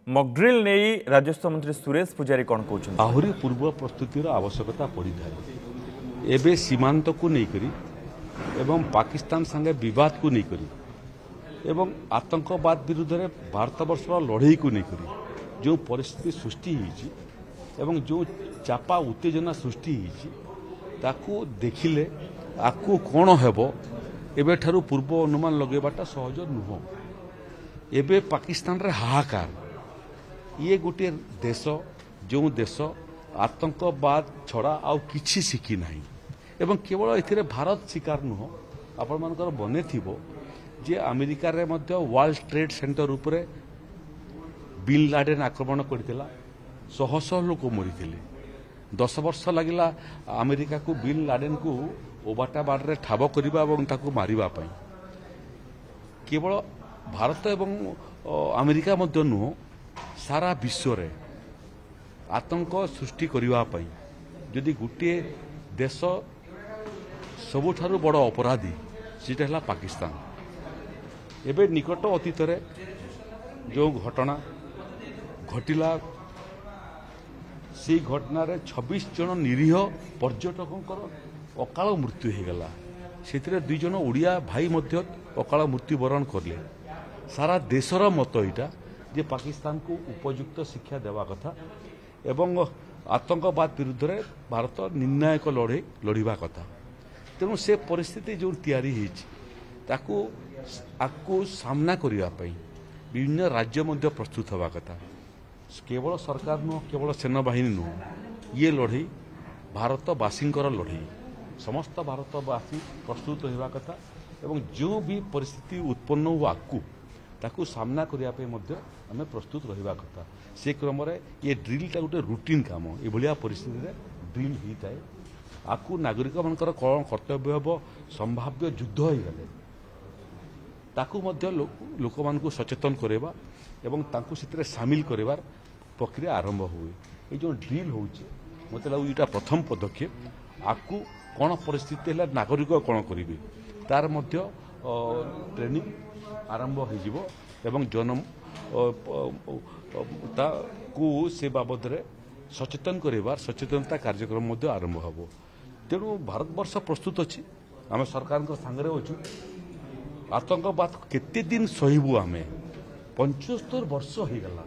मकड्रिल नहीं राजस्व मंत्री सुरेश पुजारी कौन कहते आहरी पूर्व प्रस्तुतिर आवश्यकता पड़ी था एवं सीमांत को लेकर एवं पाकिस्तान संगे विवाद को लेकर एवं आतंकवाद विरुद्ध में भारत वर्षर लड़ई को लेकर जो परिस्थिति सृष्टि एवं जो चापा उत्तेजना सृष्टि ताकू देखिले आकू कौन हेब एबे ठारू पूर्व अनुमान लगेबाटा सहज नुह एबे पाकिस्तान रे हाहाकार ये गोटे देश जो देश आतंकवाद छड़ा आउ किछि शिखी नाही एवं केवल एथिरे भारत शिकार नुह आपण मानकर बने थिबो जे अमेरिका रे मध्य वर्ल्ड ट्रेड सेंटर उपरे बिन लाडेन आक्रमण करथिला शह शह लोक मरिथिले 10 वर्ष लगिला अमेरिका को बिन लाडेन को ओबाटा बाड़ ठाब करबा एवं ताकू मारिबा पई केवल भारत एवं अमेरिका मध्य नुह सारा विश्व रे आतंक सृष्टि करबा पई जदि गोटे देश सबुठारु बड़ अपराधी सेटा हला पाकिस्तान एबे निकट अतीत रे जो घटना घटिला से घटना रे 26 जन निरीह पर्यटकों अकाल मृत्यु हो गला से 2 जन ओडिया भाई मध्य अकाल मृत्युवरण करले सारा देशर मत यहाँ जे पाकिस्तान को उपयुक्त शिक्षा देवा कथा एवं आतंकवाद विरुद्ध रे भारत निर्णायक लड़े लड़िबा कथा तेणु से परिस्थिति जो तैयारी ताकू आकू सामना करने विभिन्न राज्य मध्य प्रस्तुत हवा कथा केवल सरकार नुह केवल सेनाबाहिनी नुह ये लड़ई भारतवासींकर लड़ई समस्त भारतवासी प्रस्तुत होगा कथा एवं जो भी परिस्थिति उत्पन्न हो आकू ताकू सामना करने आम प्रस्तुत रहा कथा से क्रम ये ड्रिलटा गोटे रूटीन काम ये परिस्थिति ड्रिल होता है आकू नागरिक मानकर कौन कर्तव्य हम संभाव्य युद्ध हो गले ताकू मध्य लोक मानकू सचेतन करवा एवं ताकू से सामिल करवार प्रक्रिया आरंभ हुए ये जो ड्रिल हो मत लगे यहाँ प्रथम पदक्षेप आकू कौन परिस्थिति है नागरिक कौन करेंगे तार मध्य ट्रेनिंग आरंभ हो एवं जन को से बाबद रे सचेतन करवार सचेतनता कार्यक्रम आरंभ हम तेणु भारतवर्ष प्रस्तुत अच्छी आम सरकार सांगे अच्छु आतंकवाद केते दिन सहबू आम 75 वर्ष हो गला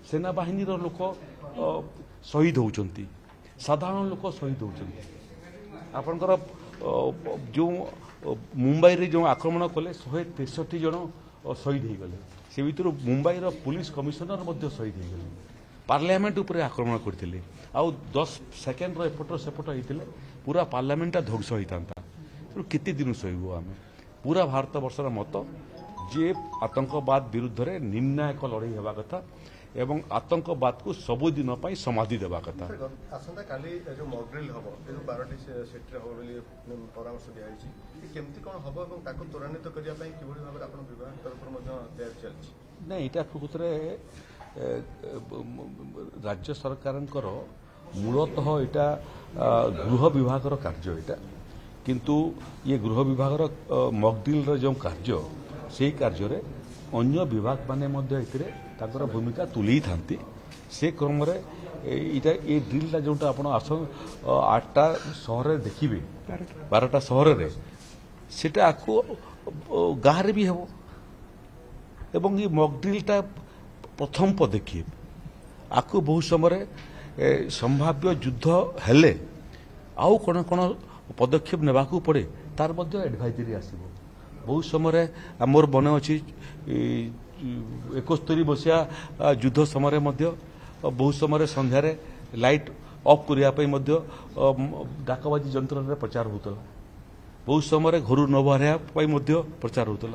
सेनाबाहिनी लोक शहीद होती साधारण लोक शहीद होती आपणकर जो मुंबई रे जो आक्रमण कले 163 जन शहीद हो गले से भर मुंबई पुलिस कमिशनर शहीद हो गले पार्लियामेंट उपरे आक्रमण करते आउ 10 सेकेंड एपट सेपट होते पूरा पार्लियामेंटा ध्वंस होता तेणु केते दिन सहबू आम पूरा भारत वर्षर मत जे आतंकवाद विरुद्ध रे निर्णायक लड़ई होगा कथा एवं आतंकवाद को सबुदिन समाधि देवा कथा आसंता काली जो मॉकड्रिल हम जो 12टी सेक्टर हम बोली परामर्श दिखाई केमती कौन हम और ताको त्वरान्वित करने किभली भाव आपन विभाग तरफ तैयारी चलछि नहीं इटा प्रकृतरे राज्य सरकारंकर मूलतः इटा गृह विभागर कार्य इटा किंतु ये गृह विभागर मॉकड्रिल जो कार्य से कार्य रे अन्य विभाग माने मध्य एथिरे ताकर भूमिका तुले थांती से क्रम ये ड्रिलटा जोटा आप आस 8टा सहर देखिए 12टा सहर रे सेटा आपको गाँव भी हम एवं ये मॉकड्रिलटा प्रथम पदक्षेप आपको बहुत समय संभाव्य युद्ध हेले आउ कौन कौन पदक्षेप नेबाकू पड़े तार मध्य एडवाइजरी आसीबो बहुत समय आमर मन अच्छी 71 मसीहा युद्ध समय बहुत समय संध्यारे लाइट ऑफ करने डाकबाजी जंत्र प्रचार होता बहुत समय घर न बाहर प्रचार होता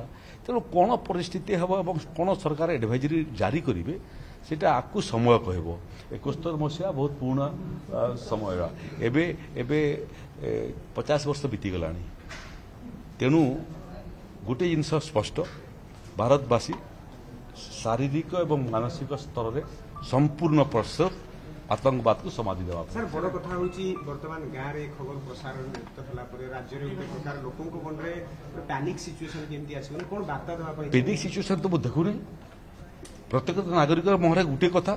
तेणु कौन परिस्थिति हम और कौन सरकार एडवाइजरी जारी करेंगे सेटा आपको समय कहब 71 मसीहा बहुत पुराना समय एबे एबे 50 वर्ष बीतीगला तेणु गोटे जिनस स्पष्ट भारतवासी शारीरिक एवं मानसिक स्तर में संपूर्ण प्रस्तुत आतंकवाद को समाधि देवा सर बड़ कथा होची वर्तमान गाँव रे खबर प्रसारण होला परे राज्य रे एक प्रकार लोकों को मन रे पैनिक सिचुएशन केमती आसी कोन बार्ता देबा पई पैनिक सिचुएशन तो देखु नहीं प्रत्येक नागरिक मुहर गोटे कथा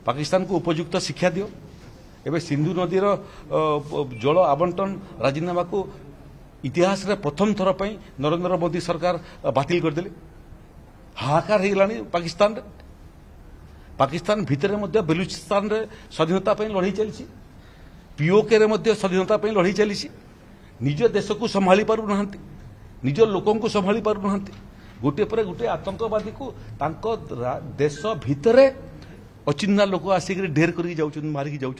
पाकिस्तान को उपयुक्त शिक्षा दियो एवं सिंधु नदीर जल आवंटन राजीनामा को इतिहास रे प्रथम थर पर नरेंद्र मोदी सरकार बातिल करदे हाहाकार हो गलानी पाकिस्तान रे पाकिस्तान भितर मध्य बेलुचिस्तान रे स्वाधीनता पर लड़ाई चली पीओके रे मध्य स्वाधीनता पर लड़ाई चली निज देश को संभाली पारु नाहंती निज लोकों को संभाली पारु नाहंती गोटे पर गोटे आतंकवादी को तांको देश भितर अचिन्हा लोक आसिक ढेर कर मारिकी जाऊँ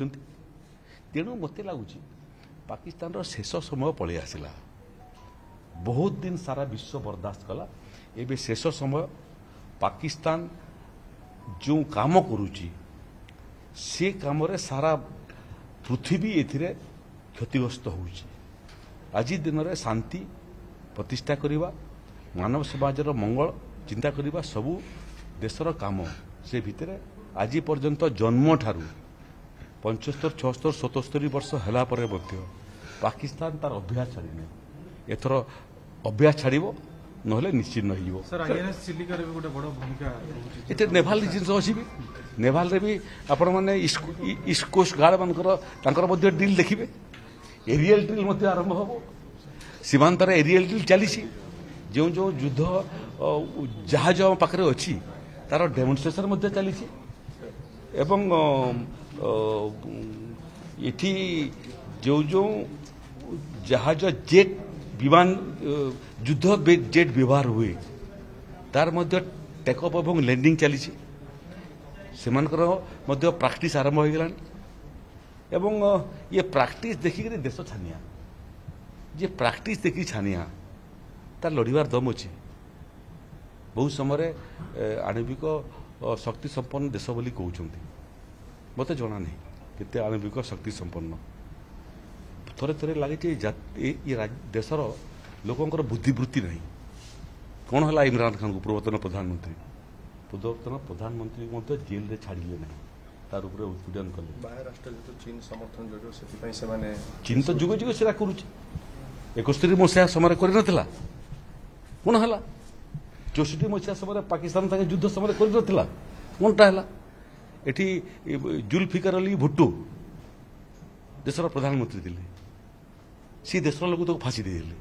तेणु मत लगुच पाकिस्तान रो शेष समय पलि आसला बहुत दिन सारा विश्व बर्दाश्त कला एबे शेष समय पाकिस्तान जो काम करुची से काम रे सारा पृथ्वी एथिरे क्षतिग्रस्त होउची आज दिन में शांति प्रतिष्ठा करवा मानव समाज मंगल चिंता करवा सबू देशर काम से भितर आज पर्यंत जन्म ठारू 75, 76, 77 वर्ष है पाकिस्तान तार अभ्यास छाड़ने एथर अभ्यास छाड़ ना निश्चिन्न ये नेभाल जिन अच्छी भी नेभाल रे भी आपण मैंने ईस्ट कोस्ट गार्ड मानकर डिल देखिए एरियल ड्रिल आरंभ हम सीमांत एरियल ड्रिल चली जो जो युद्ध जहाज पाखे अच्छी तार डेमोन्स्ट्रेशन चली एवं इठी जो जो जहाज जेट विमान युद्ध जेट व्यवहार हुए तार मध्य टेकअप एवं लैंडिंग चली से प्रैक्टिस आरंभ हो गलानी एवं ये प्रैक्टिस देखिक देश छानिया जे प्रैक्टिस देखी छानिया तार लड़ार दम अच्छे बहुत समय आणविक शक्ति संपन्न देश बोली कहते मत जना नहीं केते आणविक शक्ति संपन्न थरे थरे लगे देशर लोकंर बुद्धिवृत्ति नहीं कौन है इमरान खान को पूर्वतन प्रधानमंत्री जेल रे छाड़िले नहीं तार उपरे उत्पीड़न कले बाह्य राष्ट्र जो चीन समर्थन जो से चीन तो जुग जुग सेरा करुचे 71 मसीहा समय कर कौन है 64 मसीहा समय पाकिस्तान संगे युद्ध समय कर कौनटा है एटी जुल्फिकार अली भुट्टो देशर प्रधानमंत्री थे सी देशर लोक तो फाँसी देदेले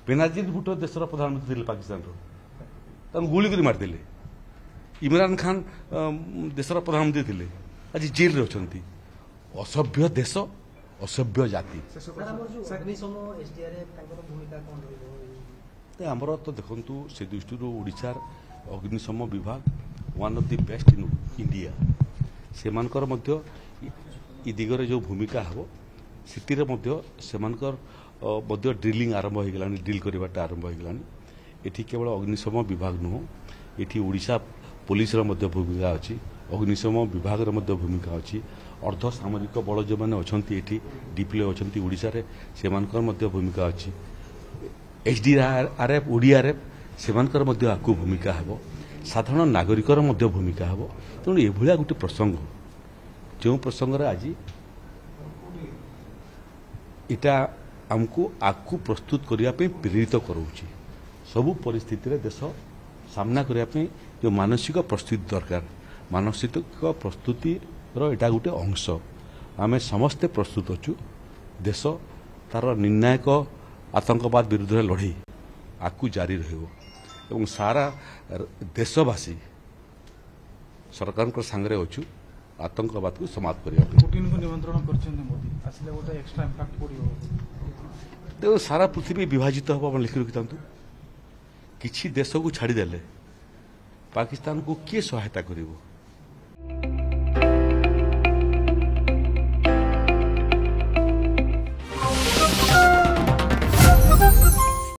बेनाजीर भुट्टो देशर प्रधानमंत्री थे पाकिस्तान गुली कर मारिदेले इमरान खान देशर प्रधानमंत्री थे आज जेल अच्छा असभ्य देश असभ्य जाति आमर तो देखु से दृष्टि ओडिशार अग्निशम विभाग one of the best in India से दिगरे जो भूमिका हम से ड्रिलिंग आरंभ हो गला ड्रिल करवाटा आरंभ हो गला ये केवल अग्निशम विभाग नुह ये ओडिशा पुलिस भूमिका अच्छी अग्निशम विभाग भूमिका अच्छी अर्धसामरिक बल जो मैंने अच्छा ये डिप्लय अच्छा ओडिशा से भूमिका अच्छी HDRF ODRF से आकु भूमिका हम साधारण नागरिकर भूमिका हम तेणु ये गोटे प्रसंग जो प्रसंग आज इटा आमको आकु प्रस्तुत करने प्रेरित करोची सबू परिस्थिति देश सामना करने जो मानसिक प्रस्तुति दरकार मानसिक प्रस्तुति एटा गोटे अंश आमे समस्ते प्रस्तुत अच्छु देश तार निर्णायक आतंकवाद विरुद्ध लड़ाई आकु जारी रहा सारा देशवासी सरकार सांगे अच्छु आतंकवाद को समाप्त करने सारा पृथ्वी विभाजित हम लिखि रखी था किसी देश को छाड़देले पाकिस्तान को किए सहायता करिवो